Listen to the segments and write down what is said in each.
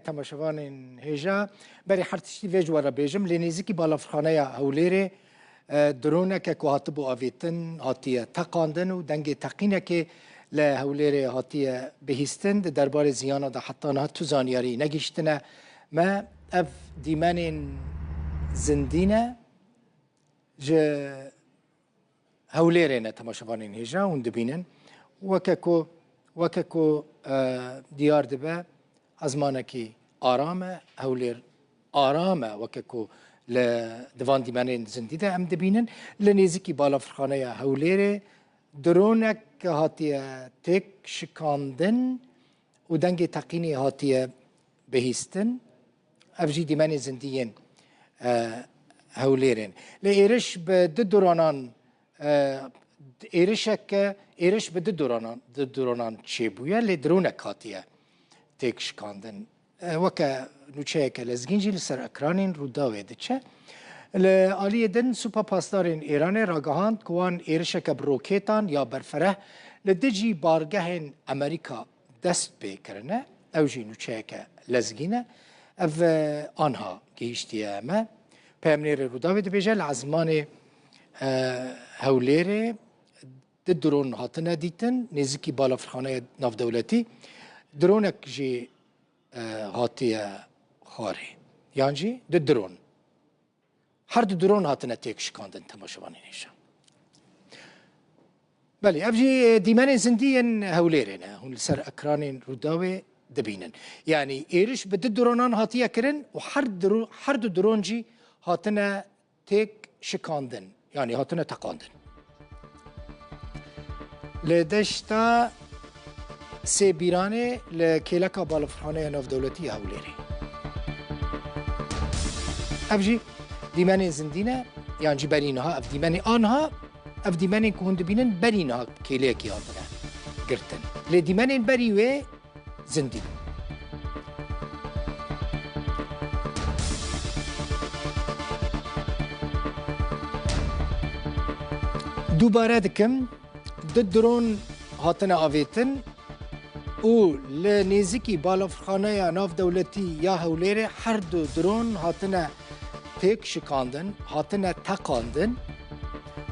تماشاوان هجا برای هر تشتی ویج ورا بیجم لنیزی بالافخانه هولیره درونه که کوهاتبو آویتن هاتیه تقاندن و دنگ تقینه که لهولیره هاتیه بهیستن دربار زیانه ده حتی نه تو زانیاری نگیشتنه ما اف دیمن زندینه جه هولیره نه تماشاوان هجا و دبینن وککو دیار دبه ازمانه که آرامه هولیر آرامه وککو لدوان دیمانین زندیده ام دبینن لنیزی بالافرخانه هولیره درونک هاتیه تک شکاندن و دنگ تقینی هاتیه بهیستن افجی دیمانی زندیین هولیرین لیرش به درانان ایرش به دورانان چی بویا لدرونک هاتیه تک شکاندن وکه نوچه که لزگینجی لسر اکرانین رو داوه ده چه لآلیه دن سوپا پاسدارین ایران راگهاند کوان ایرش که بروکیتان یا برفره لدجی بارگهن امریکا دست بکرنه او جی نوچه که لزگینه او آنها گیشتیه ما پیمنیر رو داوه ده بیجه لعزمان هولیره ده درون هاتنه دیتن نزدیکی بالافرخانه ناف دولتی درونک جی هاتیه خاری یعنی جی ده درون هر دو درون هاتنه تک شکاندن تماشاوانی نیشا بله افجی دیمن زندین هولیره نه هون سر اکرانین روداوه دبینن یعنی ایرش به ده درونان هاتیه کرن و هر دو درون جی هاتنه تک شکاندن yani hatına takandın. لدشتا سبیرانه لکلکا بالافرخانه ناف دولتی هولیری. افجی دیمن زندینه یعنی جی برینها اف دیمن آنها اف دیمن که هند بینن برینها کلیکی هاتنه گرتن. لدیمن بریوه زندین. دوباره دکم ده درون هاتنه آویتن او لنزیکی بالافرخانه ناف دولتی یا هولیره هر دو درون هاتنه تک شکاندن هاتنه تقاندن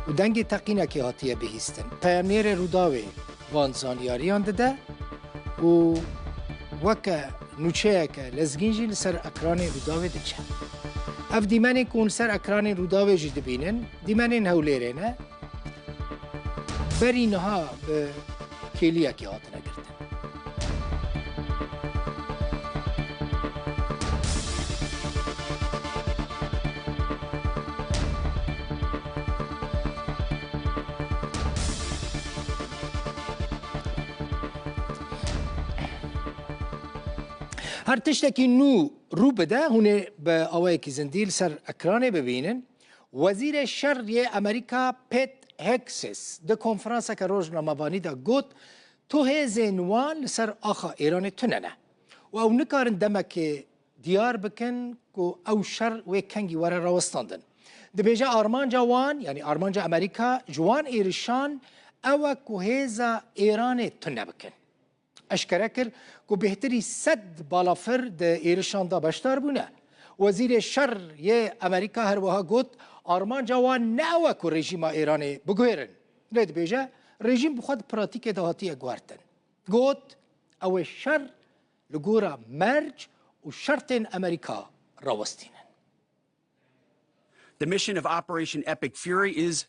و دنگ تقینه که هاتیه بهیستن پیامیر روداوی وانزانیاریان ده و وکه نوچه که لزگینجی لسر اکران روداوی ده چه اف دیمنی که اون سر اکران روداوی جی دبینن دیمنین هولیره نه برینها به کلیه که هاتنه گرتن هر تشتکی نو رو بده هونه به آوه که زندیل سر اکرانه ببینن وزیر شرعی امریکا پیت هکسس ده کنفرانس که روزنامه‌وانی دا گوت تو هزین وان سر آخا ایران تننه و او نکارن دمه که دیار بکن که او شر و کنگی وره راوستاندن ده بیجه آرمانجا وان یعنی آرمانجا امریکا جوان ایرشان او که هزا ایران تنه بکن اشکره کر که بهتری صد بالافر ده ایرشان دا بشتار بونه وزیر شر یه امریکا هر وها گوت آرمان جوان نه که رژیم ایرانی بگویرن لید بیجه رژیم بخواد پراتیک دهاتی گوارتن گوت او شر لگورا مرج و شرط امریکا راوستینن The mission of Operation Epic Fury is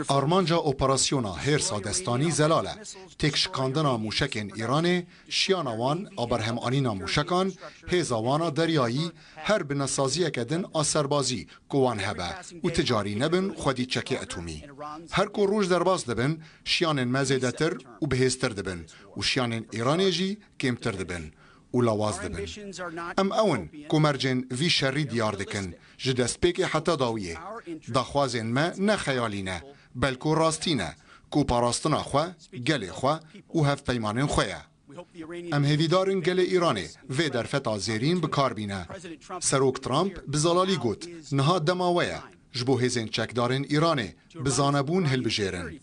آرمانجا اپراسیونا هرسا دستانی زلاله تکشکاندنا موشکن ایران شیانوان آبرهم آنینا موشکان هیزاوانا دریایی هر بنسازی کدن آسربازی گوان هبه و تجاری نبن خودی چکی اتومی هر کو روش درباز دبن شیانن مزیدتر و بهستر دبن و شیانن ایرانی جی کمتر دبن و لواز دبن ام اون کمرجن وی شری دیار دکن جدست پیک حتی داویه دخوازن ما نه خیالی نه بلکو راستی نه کو پاراستنا خواه گل خواه و هف پیمانن خواه ام هیویدارن گل ایرانه و در فتا زیرین بکار بینه سروک ترامپ بزلالی گوت نها دماویه جبو هزین چکدارن ایرانه بزانبون هل بجیرن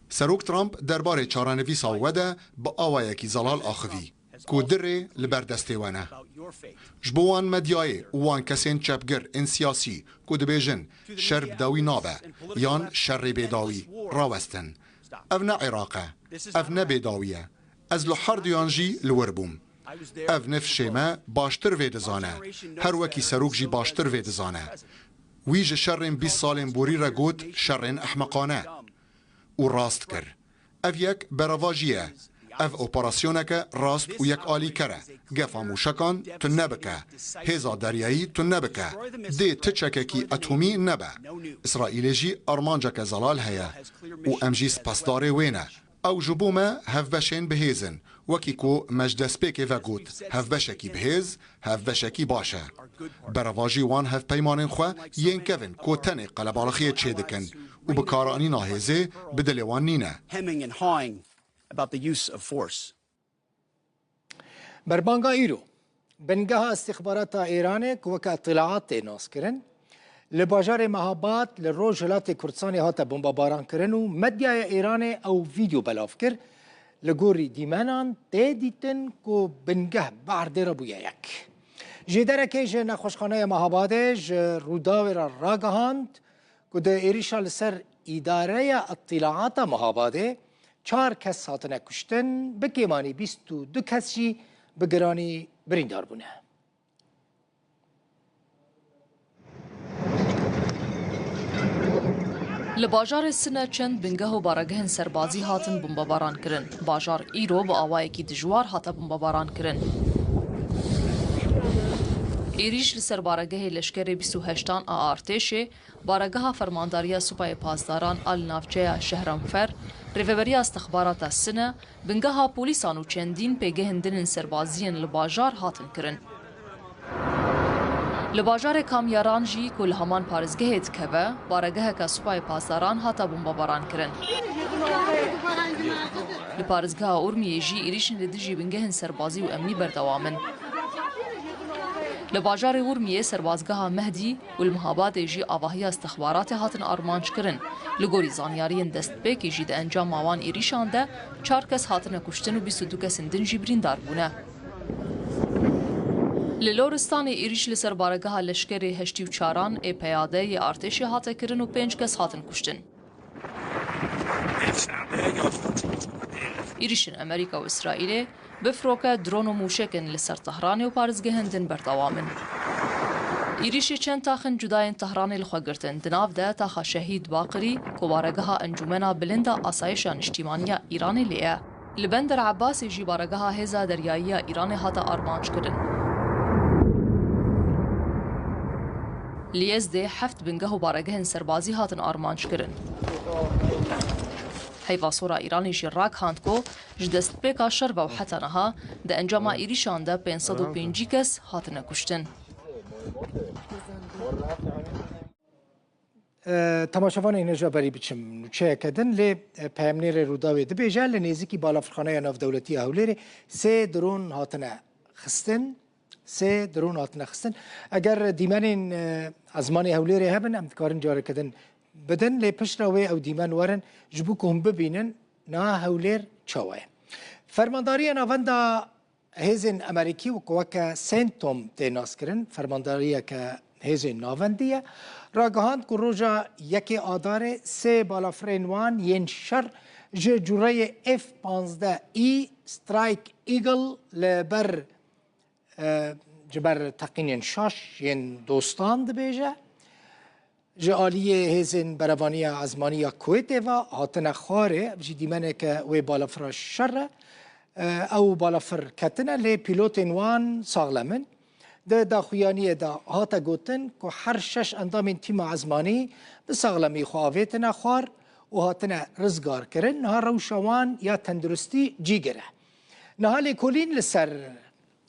سروک ترامپ درباره چارانویسا وده با آوایه کی زلال آخوی کو درێ لەبەر دەستێوانە. about your fate. ji bo wan medyayê û wan kesên çepgir ên siyasî ku dibêjin şer bi dawî nabe yan şerrê bêdawî rawestin. Ev ne Iraq e, ev ne bêdawî ye. Ez li herduyan jî li wir bûm. Ev nifşê me baştir vê dizane. Her wekî serok jî baştir vê dizane. Wî ji şerrên 20 salên borî re got şerrên ehmeqane û rast kir. Ev yek berava jî ye. Ev operasyoneke rast û yek alîker e. Gefa mûşekan tu nebike. Hêza deryayî tu nebike. Dê tiçekekî etomî nebe. İsraîlê jî armanceke zelal heye û em jî spasdarê wê ne. Ew ji bo me hevbeşên bihêzin. Wekî ku mejdestpêkê ve got. Hevbeşekî bihêz, hevbeşekî baş e. Bereva jî wan hevpeymanên xwe yên kevin ku tenê qelebalixiyê çê dikin û bi karanîna hêzê bi dilê wan nîne. Hemming and hawing about the use of force. بربانگا ایرو بنگاه استخبارات ایران که وکا اطلاعات ناس کرن لباجار مهابات لروج هلات کردستان هاتا بمباران کرن و مدیای ایران او ویدیو بلاف کر لگوری دیمانان دیدن که بنگاه بعد ربویا یک جدره که جه نخوشخانه مهاباده جه روداوی را راگهاند که ده ایریشا لسر اداره اطلاعات مهاباده 4 کس هاتنه کشتن بکیمانی 22 کس جی بگرانی بریندار بونه. لباجار سنه چند بنگه و بارگهن سربازی هاتن بمباران کرن. باجار ایرو با آوایی کی دجوار هاتا بمباران کرن. ایریش لسر بارگه لشکر 28 آرتشه بارگه فرمانداری سپاه پاسداران آل نافچه شهرانفر ریوبری استخبارات السنه بنگه ها پولیسان و چندین پیگه هندن سربازیان لباجار هاتن کرن. لباجار کامیاران جی کل همان پارزگه دکوه بارگه که سپاه پاسداران هاتا بمباران کرن. لپارزگه اورمیه جی ایریشن لدجی بنگه سربازی و امنی بردوامن. لباجار ورمیه سربازگاه مهدی و المهابات جی آواهی استخبارات هاتن آرمانج کرن. لگوری زانیارین دست پیکی جی ده انجام ماوان ایریشان ده 4 کس هاتن کشتن و 22 کس اندن جی بریندار بونه. للورستان ایریش لسر بارگاه لشکر 84 ای پیاده ی ارتشی هاته کرن و 5 کس هاتن کشتن. ایریشن امریکا و اسرائیل بفروکه درون و موشکن لسر تهران و پارزگه هندن بردوامن. ایریش چند تاخن جداین تهران لخوگرتن دناف ده تاخا شهید باقری کبارگاه انجمنا بلند آسایشان اجتماعی ایران لیه. لبندر عباس جی بارگاه هزا دریایی ایران هاتا آرمانج کرن. لیز ده 7 بنگه و بارگهن سربازی هاتن آرمانج کرن. هیواسورا ایرانی جی راک هاند کو جدست پیکا شرب و حتی نها ده انجام ایریشان ده 505 کس هاتن کشتن. تماشاوان اینجا بری بچم نوچه کدن لی پیامنیر روداوی دبیجه لنیزی بالافرخانه ناف دولتی هولیری 3 درون هاتن خستن 3 درون هاتن خستن اگر دیمانین ازمانی هولیری هبن ام دکارن جاره کدن بدن لی پشراوی او دیمان ورن جبو که هم ببینن نا هولیر چاوه فرمانداری ناوندا هیزن امریکی و قوکا سنتوم تیناس کرن فرمانداری که هیزن ناوندیه راگهاند که روژا یکی آدار 3 بالافرینوان ین شر جوره F-15E سترایک ایگل لبر جبر تقینین شاش ین دوستان دبیجه جالیه هزین بروانی ازمانی کویت و هاتن خاره بجی دیمنه که وی بالافر شر او بالافر کتنه لی پیلوت وان ساغلمن ده داخویانی دا هاتا گوتن که هر 6 اندام تیم ازمانی به ساغلمی خواهیتن خوار و هاتن رزگار کرن ها روشوان یا تندرستی جیگره نهالی کلین لسر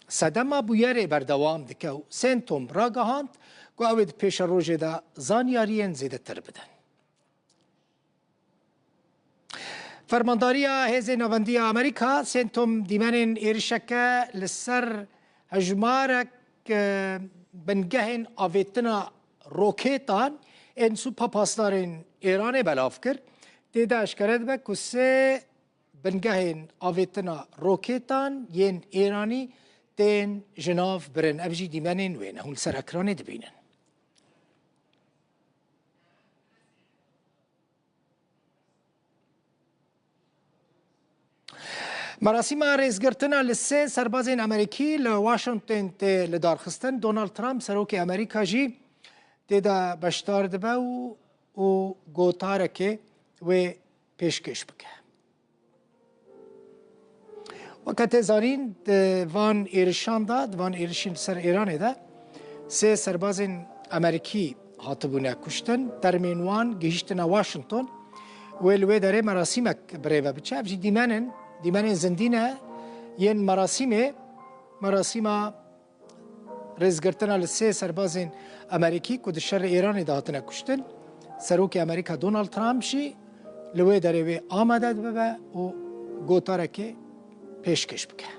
صدما بویره بردوام دکو سنتوم راگهاند که اوید پیش روژه دا زانیارین زیده تر بدن. فرمانداری هیز نواندی امریکا سنتوم دیمنین ایرشکه لسر هجمارک بنگهن آویتنا روکیتان این سوپا پاسدارین ایران بلاف کرد دیده اشکرد به که 3 بنگهین آویتنا روکیتان ین ایرانی تین جناف برن ابجی دیمنین وین هون سر اکران دبینن. مراسم رئیسگرتنا لسه سربازین امریکی لواشنطن ته لدارخستن دونالد ترامپ سروک امریکا جی تدا بشتار دبه و گوتارکه و پیشکش بکه. وقت زارین وان ایرشان داد وان ایرشین سر ایران ده سه سربازین امریکی هاتبونه کشتن در مینوان گهشتن واشنطن و الوی داره مراسمک برای بچه افجی دیمن زندینه ین مراسم رزگرتنا لسه سربازین امریکی که در شر ایران ده هاتنه کشتن سروک امریکا دونالد ترامپ شی لوی داره آمده ببه و گوتاره که پیشکش بکه.